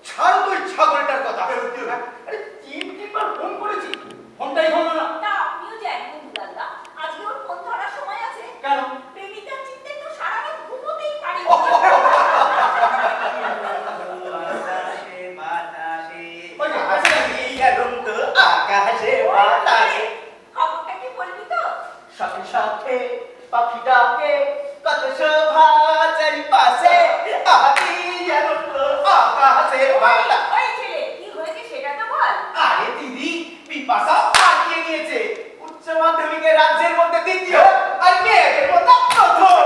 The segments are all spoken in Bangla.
ছাড় তুই ছাগলটার কথা। আরে তিনবার ফোন করেছি, ফোনটাই হলো না। তা আপনিও যে একদম দাদা, আজকে ওর ফোন ধরার সময় আছে? কেন? প্রেমিকার চিন্তায় তো সারা রাত ঘুমোতেই পারি। আকাশে বাতাসে খবরটা কি বলবি তো? সাথে সাথে পাখি ডাকে, কত শোভা চারিপাশে, আমি আনন্দ আকাশে বাতাসে। ওই ছেলে, কি হয়েছে সেটা তো বল। আরে দিদি, পিপাসা পাঠিয়ে নিয়েছে উচ্চ মাধ্যমিকের রাজ্যের মধ্যে দ্বিতীয় আর মেয়েদের মধ্যে প্রথম।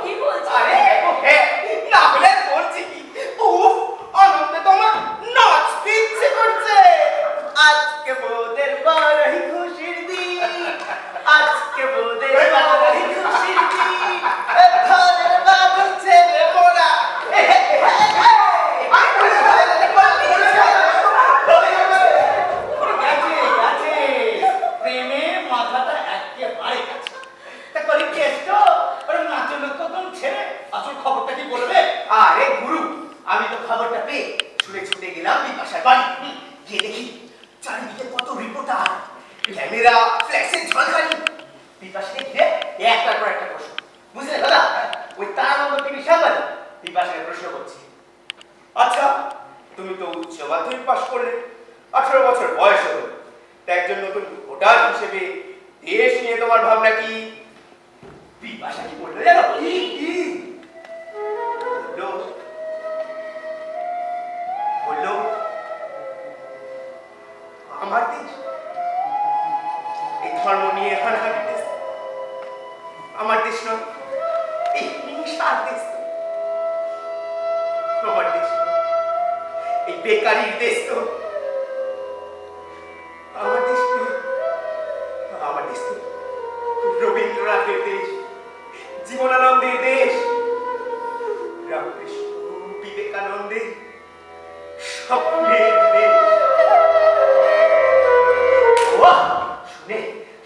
কি বলছিস? আরে হ্যাঁ, না হলে বলছি কি, উফ, আনন্দে তোমার নাচতে ইচ্ছে করছে। আজকে বোধের বড়ই খুশির দিন, আজকে বোধের বড়ই খুশির দিন, ঘরের বাবু ছেলে মোরা প্রেমে মাথাটা একেবারে কাছে। তা করি কেষ্ট ওর নাচন কদম ছেড়ে আসল খবরটা কি বলবে? আরে গুরু, আমি তো খবরটা পেয়ে ছুটে ছুটে গেলাম বিপাশার বাড়ি। গিয়ে দেখি চারিদিকে কত রিপোর্টার, ক্যামেরা, ফ্ল্যাশের ঝলকানি। বিপাশাকে ঘিরে একটার পর একটা প্রশ্ন। বুঝলে দাদা, ওই তারানন্দ টিভি সাংবাদিক বিপাশাকে প্রশ্ন করছে, আচ্ছা তুমি তো উচ্চ মাধ্যমিক পাশ করলে, 18 বছর বয়স হলো, তা একজন নতুন ভোটার হিসেবে দেশ নিয়ে তোমার ভাবনা কি? বিপাশা কি বললো জানো? বললো আমার দেশ এই ধর্ম নিয়ে হানাহানি দেশ, আমার দেশ নয়, এই হিংসার দেশ তো আমার দেশ, এই বেকারির দেশ তো আমার দেশ তো, আমার দেশ তো রবীন্দ্রনাথের দেশ, জীবনানন্দের দেশ, রামকৃষ্ণ বিবেকানন্দের স্বপ্নের দেশ। শুনে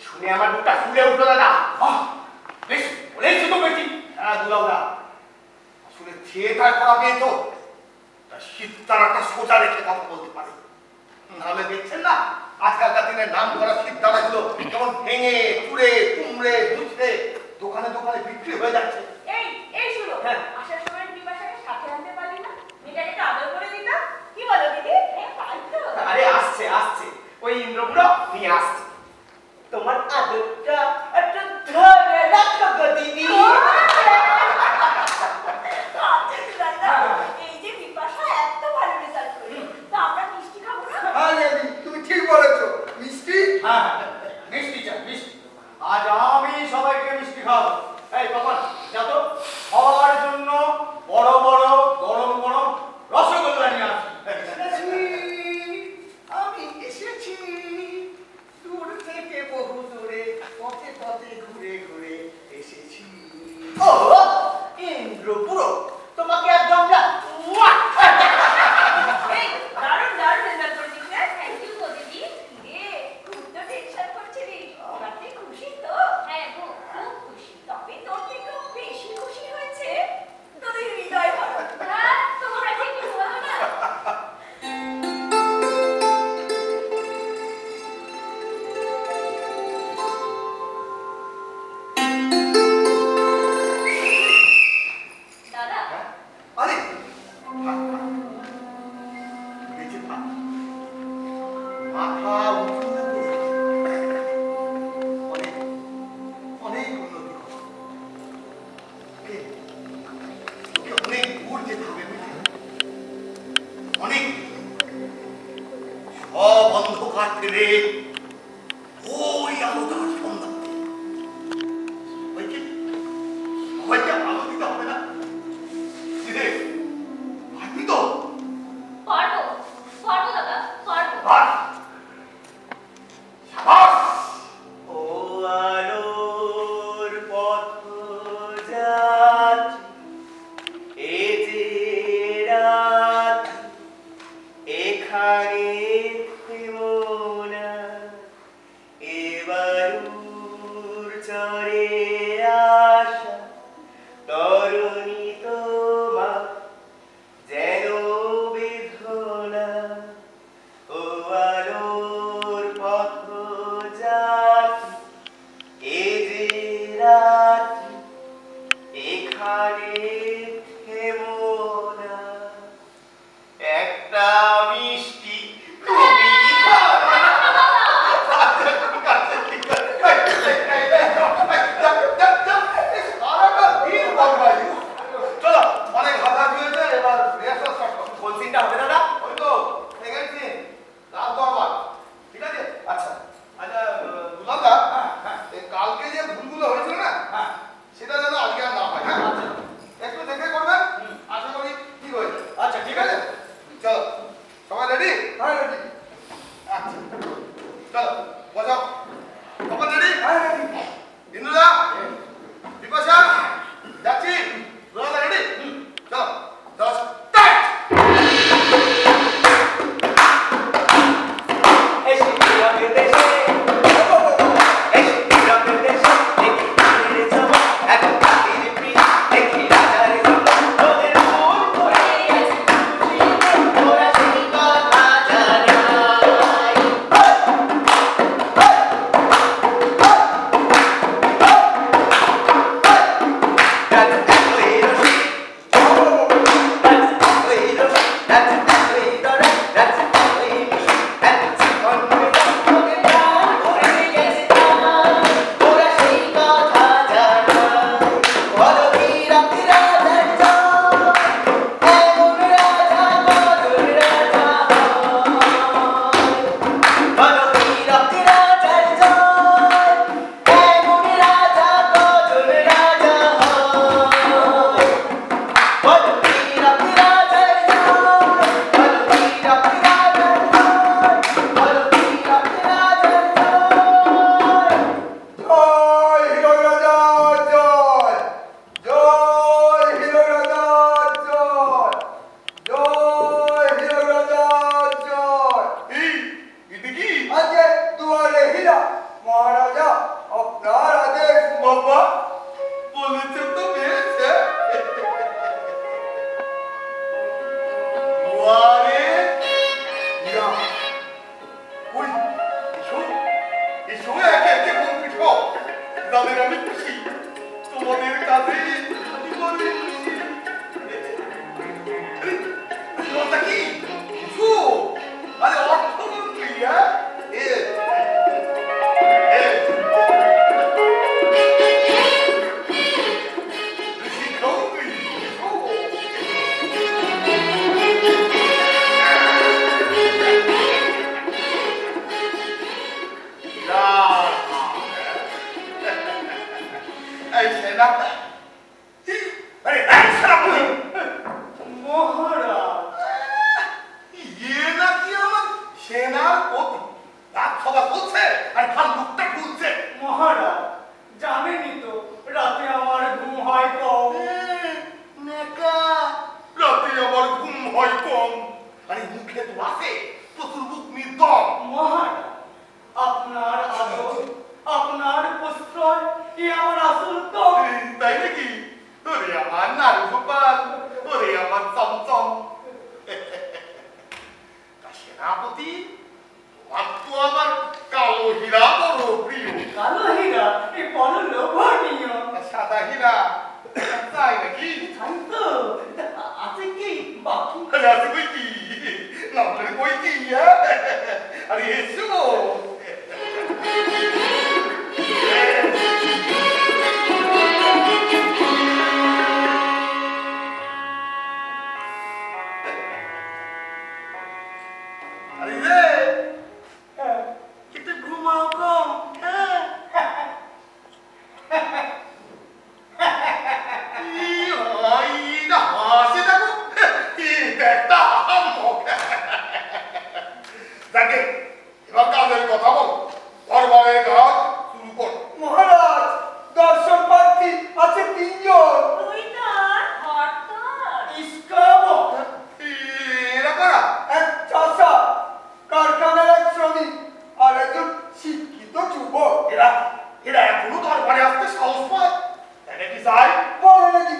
শুনে আমার বুকটা ফুলে উঠলো দাদা। বেশ বলেছি তো বেটি। হ্যাঁ দুলাউদা, আসলে থিয়েটার করা মেয়ে তো, তার সিদ্ধারাটা সোজা রেখে কথা বলতে পারে। নাহলে দেখছেন না আজকালকার দিনের নাম করা সিদ্ধারাগুলো কেমন ভেঙে চুড়ে কুমড়ে বুঝলে দোকানে দোকানে বিক্রি হয়ে যাচ্ছে। এই শুনো, হ্যাঁ। আসার সময় বিপাশাকে সাথে আনতে পারলি না? মেয়েটাকে একটু আদর করে দিতাম। কি বলো দিদি? হ্যাঁ, তাই তো। আরে আসছে আসছে, ওই ইন্দ্রপুরো নিয়ে আসছে। তোমার আদরটা একটু ধরে রাখো গো দিদি। এই যে বিপাশা এত ভালো রেজাল্ট করলো, তো আমরা মিষ্টি খাবো না? তুমি ঠিক বলেছো, মিষ্টি। হ্যাঁ মিষ্টি চাই, মিষ্টি। আজ আমি সবাইকে মিষ্টি খাওয়াবো। এই পাপান যা তো, খাওয়ার জন্য বড় বড় গরম গরম রসগোল্লা নিয়ে আসি। আমি এসেছি দূর থেকে, বহু দূরে, পথে পথে ঘুরে ঘুরে এসেছি। ও ইন্দ্রপুরো, তোমাকে একদম এই, দারুণ দারুণ রেজাল্ট করেছিস রে। থ্যাংক ইউ গো দিদি। রে, খুব তো টেনশন করছিলিস। তাতে খুশি তো? হ্যাঁ গো, খুব খুশি। তবে তোর থেকেও বেশি খুশি হয়েছে তোদের হৃদয় ভরা। হ্যাঁ, তোমরা যে কি বলো না। দাদা, আরে বেঁচে থাক, মাথা উঁচু করে অনেক অনেক উন্নতি করো। তোকে অনেক দূর যেতে হবে, বুঝলি? অনেক সব অন্ধকার ঠেলে ওই আলোটার সন্ধান দে। সবাইকে সবাইকে আলো দিতে হবে না? দিদি, পারবি তো? পারবো পারবো দাদা, পারবো। পার। সাবাস। ও আলোর পথযাত্রী, এ যে রাত, এখানে থেমো না, এবারুর চরে আসা তরুণী তোমার যেন বেদ কোন সিনটা হবে দাদা? ওই তো সেকেন্ড সিন লাস্ট দরবার ঠিক আছে আচ্ছা আচ্ছা দুলাদা হ্যাঁ এই কালকে যে ভুলগুলো হয়েছিল না হ্যাঁ সেটা যেন আজকে আর না হয় হ্যাঁ আচ্ছা একটু দেখে করবেন আশা করি ঠিক হয়ে যাবে আচ্ছা ঠিক আছে চলো সবাই রেডি হ্যাঁ রেডি আচ্ছা চলো বসাও সবাই রেডি হ্যাঁ রেডি ইন্দুদা বিপাশা যাচ্ছি দুলাদা রেডি চলো চলো স্টার্ট এসে রঙের দেশে এসে রঙের দেশে দেখি প্রাণের জমা এখন প্রাণের প্রিয় দেখি রাজার জমা তোদের মন ভরে আছে খুশিতে ওরা সেই কথা জানে জয় হিরো রাজা জয় জয় হিরো রাজা জয় জয় হিরো রাজা জয় এটা কি আজকে দুয়ারে হীরা মহারাজা আপনার আদেশ বাবা বলেছেন তো বেশ দুয়ারে হীরা ওই এসো এসো একে একে কমপ্লিট হোক তাদের আমি খুশি তোমাদের কাছে জীবনে খুশি কথা কি এসো আরে অর্থমন্ত্রী হ্যাঁ এই সেনা আরে এই সেনাপতি মহারাজ ইয়ে নাকি আমার সেনাপতি রাত সভা চলছে আর ভাল মুখটা খুলছে মহারাজ জানেনই তো রাতে আমার ঘুম হয় কম নেকা রাতে আমার ঘুম হয় কম আরে মুখে তো আছে প্রচুর মুখ নির্দম মহারাজ আপনার আদর আপনার প্রশ্রয় এ আমার আসল দম তাই নাকি ওরে আমার নারু গোপাল ওরে আমার চমচম তা সেনাপতি তোমার তো আমার কালো হীরা বড় প্রিয় কালো হীরা এ বড় লোভনীয় আর সাদা হীরা তাই নাকি তাই তো আছে কি বাকি আরে আছে কই কি না বলে কই কি হ্যাঁ? আরে এসো আরে রে একটু ঘুমাও কম হ্যাঁ হাসি দেখো একটা মুখ দেখে এবার কাজের কথা বল দরবারের কাজ শুরু কর মহারাজ দর্শন প্রার্থী আছে তিনজন তুই তার হরতাল ইসকাবো এরা কারা এক চাষা কারখানার এক শ্রমিক আর একজন শিক্ষিত যুবক এরা এরা এখনো দরবারে আসতে সাহস পায় এটা কি চাই বলে নাকি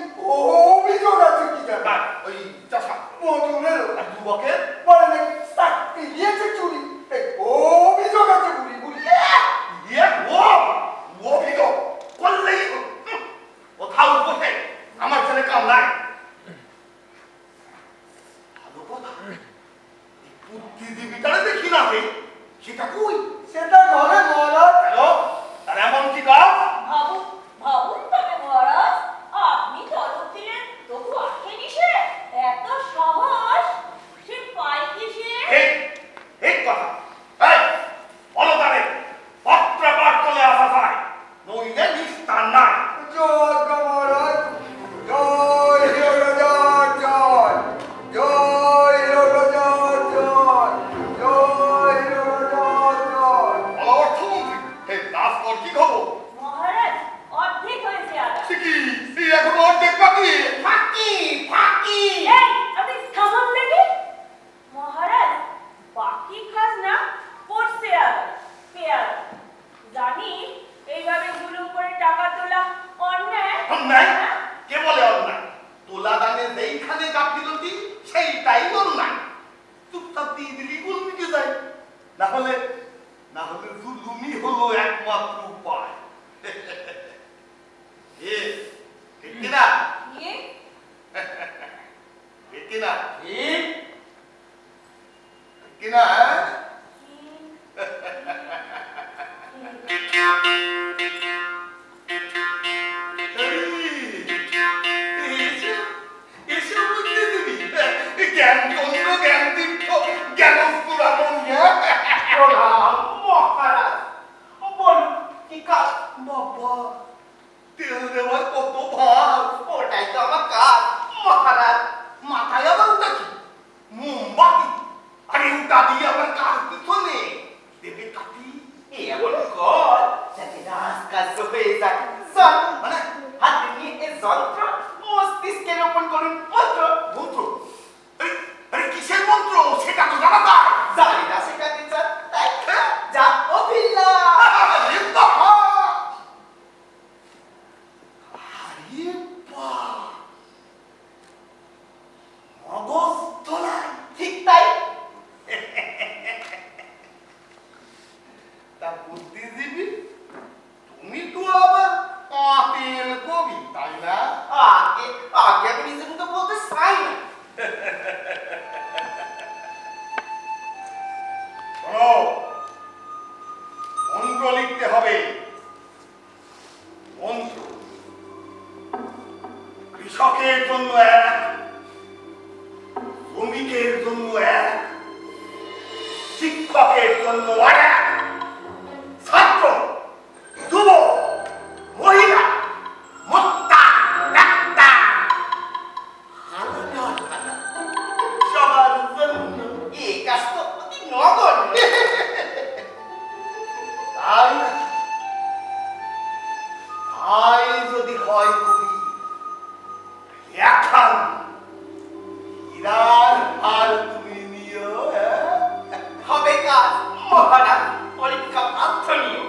অভিযোগ আছে কি জানা ওই চাষা মজুরেরও আর যুবকের বলে নাকি চাকরি দিয়েছে চুরি এই অভিযোগ আছে বুড়ি বুড়ি ইয়ে ও অভিযোগ করলেই কোথাও বসে আমার ছেলে কামলায় ভালো কথা বুদ্ধিজীবীটারে দেখি না রে সেটা কই সেটা ঘরে মহারাজ হ্যালো আর এমন কি কাজ ভাবুন ভাবুন তবে মহারাজ আপনি তলব দিলেন তবু আসেনি সে এত সহজ ঠিক কিনা জ্ঞান চন্দ্র জ্ঞান তীর্থ জ্ঞান প্রণাম মহারাজ বলুন কি কাজ বাবা তেল দেওয়ার কত ভাগ ওটাই তো আমার কাজ মহারাজ মাথায় আবার ওটা কি মোমবাতি আরে ওটা দিয়ে আবার কার পিছনে দেবে কাটি এমন কর যাতে রাজকার্য হয়ে যায় চল মানে হাতে নিয়ে এই যন্ত্র মস্তিষ্কে রোপণ করুন মন্ত্র মন্ত্র আরে কিসের মন্ত্র সেটা তো জানা যায় জানি না শেখাতে চান তাই যা অভিল্লা আরে বাবা আরে বাবা মগজ তোলাই ঠিক তাই তা বুদ্ধিজীবী তুমি তো আবার কাতেল কবি তাই না আগে আগে আমি নিজের মতো বলতে চাই না শোনো মন্ত্র লিখতে হবে মন্ত্র কৃষকের জন্য এক শ্রমিকের জন্য এক শিক্ষকের জন্য এক ছাত্র যুবক মহিলা মক্তা ডাক্তার আলাদা আলাদা সবার জন্য এই কাজ তো অতি নগণ্য তাই নাকি? তাই যদি হয় কবি এখন হীরার হার তুমি নিও হবে কাজ মহারাজ পরীক্ষা প্রার্থনীয়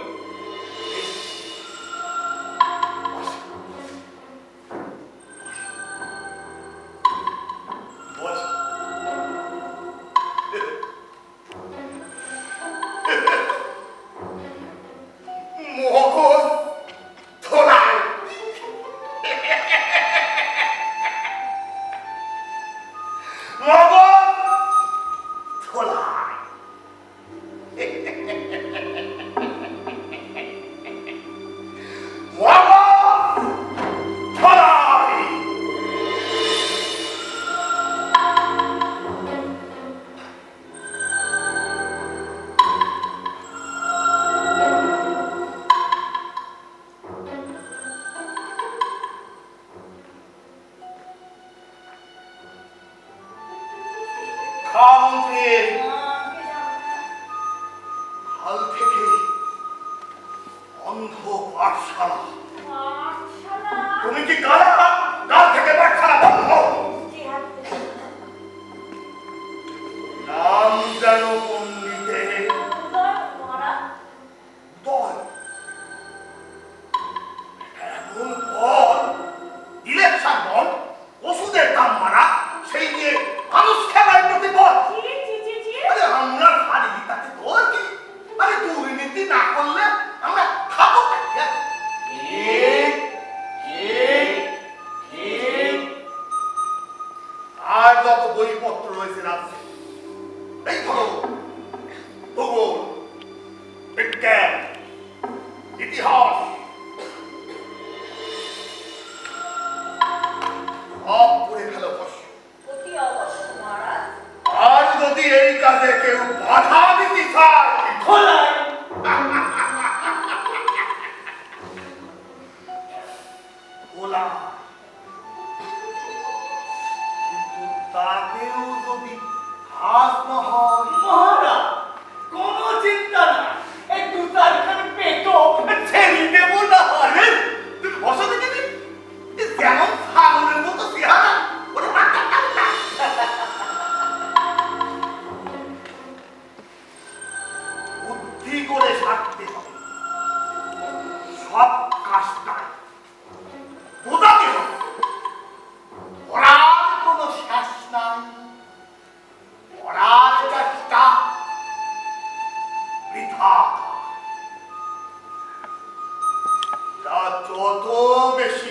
বস মগজ ধোলাই মগজ ধোলাই মগজ ধোলাই খামন্ত্রীর কাল থেকে অন্ধ পাঠশালা তুমি কি কালা কাল থেকে পাঠশালা বন্ধ নাম যেন পণ্ডিতের দল এমন বল ইলেকশন বল ওষুধের দাম মারা সেই নিয়ে মানুষ খেলার প্রতি বল আরে আমরা হারি তাতে তোর কি আরে দুর্নীতি না করলে আমরা খাবো আর যত বইপত্র রয়েছে রাজ্যে এই ধরো ভূগোল বিজ্ঞান ইতিহাস সব পড়ে ফেলো বস আর যদি এই কাজে কেউ বাধা দিতে চায় খোলাই ওলা কিন্তু তাতেও যদি হাস না হয় মহারাজ কোনো চিন্তা না এই দু চারখানি পেটো ছেড়ে দেবো না আরে তুমি বসো দেখি যেমন ছাগলের মতো চেহারা ওরে মাথা টাকা বুদ্ধি করে সারতে হবে সব কাজটা বোঝাতে হবে পড়ার কোনো শেষ নাই পড়ার চেষ্টা বৃথা যা যত বেশি